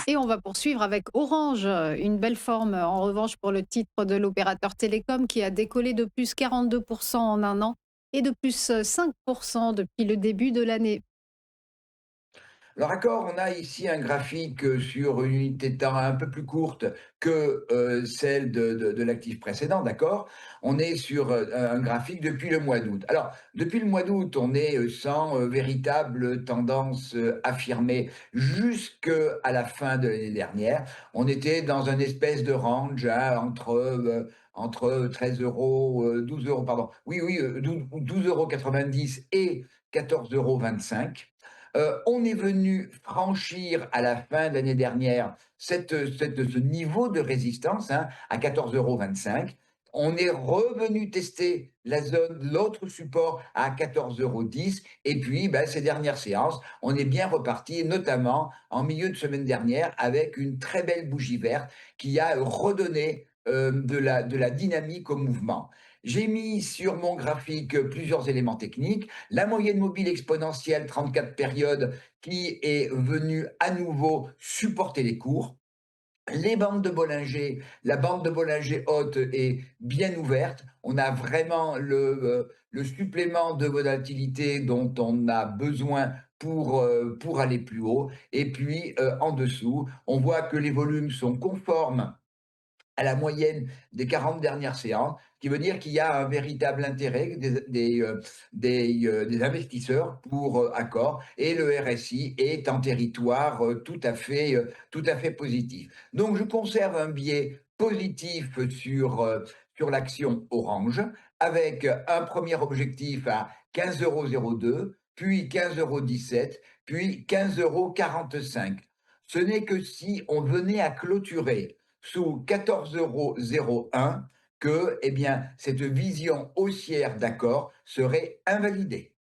Et on va poursuivre avec Orange, une belle forme en revanche pour le titre de l'opérateur télécom qui a décollé de plus 42 en un an et de plus 5 depuis le début de l'année. Alors d'accord, on a ici un graphique, sur une unité de temps un peu plus courte que, celle de l'actif précédent, d'accord? On est sur, un graphique depuis le mois d'août. Alors, depuis le mois d'août, on est, sans, véritable tendance, affirmée jusqu'à la fin de l'année dernière. On était dans un espèce de range, hein, entre 13 €, 12 €, pardon. Oui, oui, 12,90 € et 14,25 €. On est venu franchir à la fin de l'année dernière ce niveau de résistance, hein, à 14,25 €. On est revenu tester l'autre support à 14,10 € et puis, bah, ces dernières séances, on est bien reparti, notamment en milieu de semaine dernière avec une très belle bougie verte qui a redonné, de la dynamique au mouvement. J'ai mis sur mon graphique, plusieurs éléments techniques. La moyenne mobile exponentielle 34 périodes qui est venue à nouveau supporter les cours. Les bandes de Bollinger, la bande de Bollinger haute est bien ouverte. On a vraiment le supplément de volatilité dont on a besoin pour aller plus haut. Et puis, en dessous, on voit que les volumes sont conformes à la moyenne des 40 dernières séances, ce qui veut dire qu'il y a un véritable intérêt des investisseurs pour Accor, et le RSI est en territoire tout à fait positif. Donc je conserve un biais positif sur l'action Orange, avec un premier objectif à 15,02 €, puis 15,17 €, puis 15,45 €. Ce n'est que si on venait à clôturer sous 14,01 € que, eh bien, cette vision haussière d'accord serait invalidée.